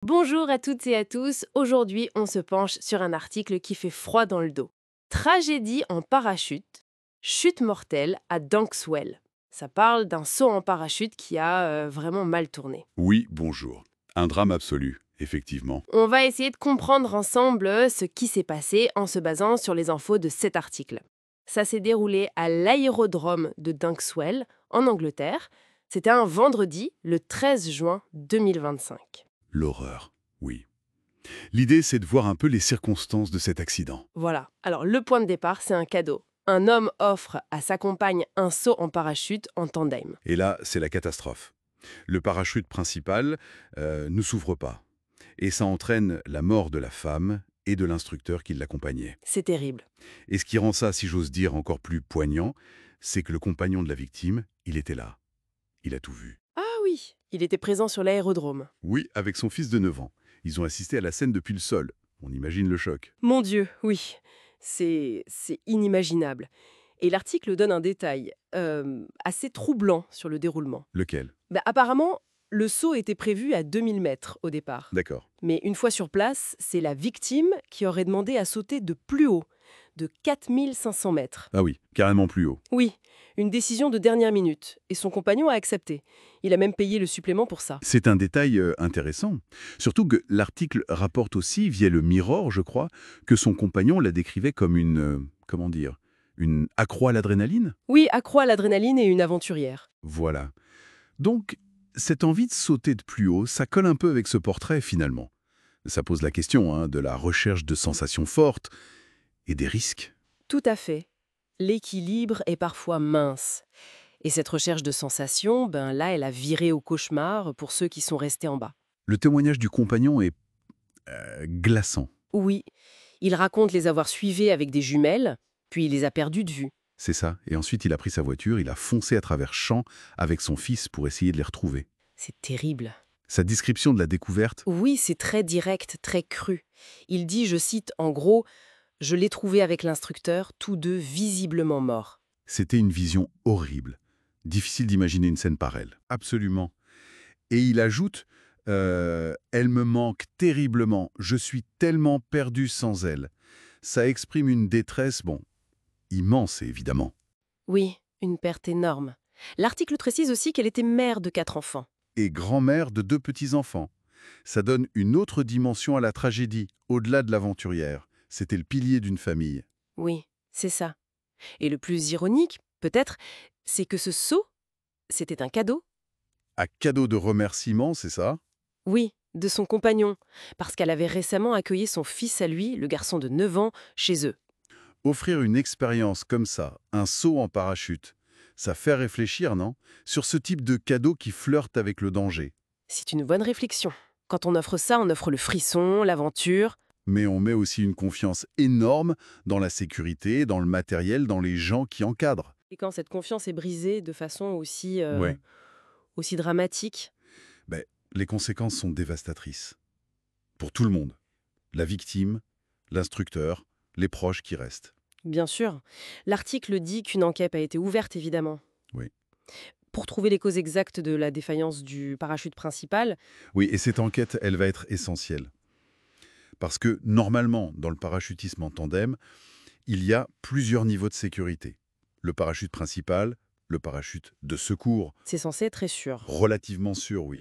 Bonjour à toutes et à tous, aujourd'hui on se penche sur un article qui fait froid dans le dos. Tragédie en parachute, chute mortelle à Dankswell. Ça parle d'un saut en parachute qui a vraiment mal tourné. Oui, bonjour. Un drame absolu, effectivement. On va essayer de comprendre ensemble ce qui s'est passé en se basant sur les infos de cet article. Ça s'est déroulé à l'aérodrome de Dankswell, en Angleterre. C'était un vendredi, le 13 juin 2025. L'horreur, oui. L'idée, c'est de voir un peu les circonstances de cet accident. Voilà. Alors, le point de départ, c'est un cadeau. Un homme offre à sa compagne un saut en parachute en tandem. Et là, c'est la catastrophe. Le parachute principal ne s'ouvre pas. Et ça entraîne la mort de la femme et de l'instructeur qui l'accompagnait. C'est terrible. Et ce qui rend ça, si j'ose dire, encore plus poignant, c'est que le compagnon de la victime, il était là. Il a tout vu. Ah oui, il était présent sur l'aérodrome. Oui, avec son fils de 9 ans. Ils ont assisté à la scène depuis le sol. On imagine le choc. Mon Dieu, oui. C'est inimaginable. Et l'article donne un détail assez troublant sur le déroulement. Lequel? Apparemment, le saut était prévu à 2000 mètres au départ. D'accord. Mais une fois sur place, c'est la victime qui aurait demandé à sauter de plus haut, de 4500 mètres. Ah oui, carrément plus haut. Oui, une décision de dernière minute, et son compagnon a accepté. Il a même payé le supplément pour ça. C'est un détail intéressant. Surtout que l'article rapporte aussi, via le Mirror, je crois, que son compagnon la décrivait comme une, comment dire, une accro à l'adrénaline. Oui, accro à l'adrénaline et une aventurière. Voilà. Donc, cette envie de sauter de plus haut, ça colle un peu avec ce portrait, finalement. Ça pose la question de la recherche de sensations fortes et des risques. Tout à fait. L'équilibre est parfois mince. Et cette recherche de sensations, là, elle a viré au cauchemar pour ceux qui sont restés en bas. Le témoignage du compagnon est glaçant. Oui, il raconte les avoir suivis avec des jumelles, puis il les a perdus de vue. C'est ça. Et ensuite, il a pris sa voiture, il a foncé à travers champs avec son fils pour essayer de les retrouver. C'est terrible. Sa description de la découverte, Oui, c'est très direct, très cru. Il dit, je cite, en gros, je l'ai trouvé avec l'instructeur, tous deux visiblement morts. c'était une vision horrible. Difficile d'imaginer une scène pareille. Absolument. Et il ajoute elle me manque terriblement. Je suis tellement perdu sans elle. Ça exprime une détresse, bon, immense évidemment. Oui, une perte énorme. L'article précise aussi qu'elle était mère de 4 enfants. Et grand-mère de 2 petits-enfants. Ça donne une autre dimension à la tragédie, au-delà de l'aventurière. C'était le pilier d'une famille. Oui, c'est ça. Et le plus ironique, peut-être, c'est que ce saut, c'était un cadeau. À cadeau de remerciement, c'est ça? Oui, de son compagnon, parce qu'elle avait récemment accueilli son fils à lui, le garçon de 9 ans, chez eux. Offrir une expérience comme ça, un saut en parachute, ça fait réfléchir, non? Sur ce type de cadeau qui flirte avec le danger. C'est une bonne réflexion. Quand on offre ça, on offre le frisson, l'aventure. Mais on met aussi une confiance énorme dans la sécurité, dans le matériel, dans les gens qui encadrent. Et quand cette confiance est brisée de façon aussi, Ouais. aussi dramatique, Ben, les conséquences sont dévastatrices. Pour tout le monde. La victime, l'instructeur, les proches qui restent. bien sûr, l'article dit qu'une enquête a été ouverte, évidemment. Oui. Pour trouver les causes exactes de la défaillance du parachute principal, Oui, et cette enquête, elle va être essentielle. Parce que, normalement, dans le parachutisme en tandem, il y a plusieurs niveaux de sécurité. Le parachute principal, le parachute de secours, c'est censé être très sûr. relativement sûr, oui.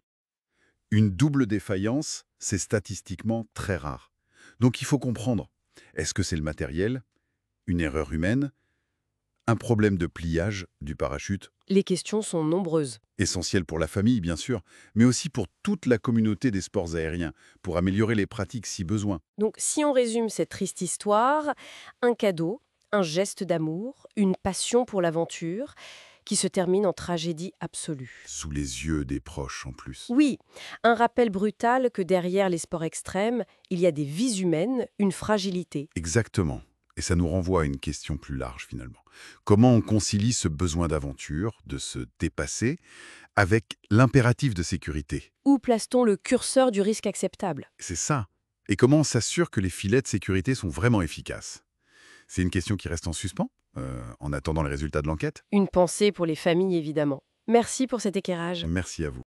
Une double défaillance, c'est statistiquement très rare. Donc il faut comprendre, est-ce que c'est le matériel, une erreur humaine, un problème de pliage du parachute, Les questions sont nombreuses. essentiel pour la famille bien sûr, mais aussi pour toute la communauté des sports aériens, pour améliorer les pratiques si besoin. Donc, si on résume cette triste histoire, un cadeau, un geste d'amour, une passion pour l'aventure, qui se termine en tragédie absolue. Sous les yeux des proches en plus. Oui, un rappel brutal que derrière les sports extrêmes, il y a des vies humaines, une fragilité. Exactement. Et ça nous renvoie à une question plus large finalement. Comment on concilie ce besoin d'aventure, de se dépasser, avec l'impératif de sécurité? Où place-t-on le curseur du risque acceptable? C'est ça. Et comment on s'assure que les filets de sécurité sont vraiment efficaces? C'est une question qui reste en suspens, en attendant les résultats de l'enquête. Une pensée pour les familles, évidemment. Merci pour cet éclairage. Merci à vous.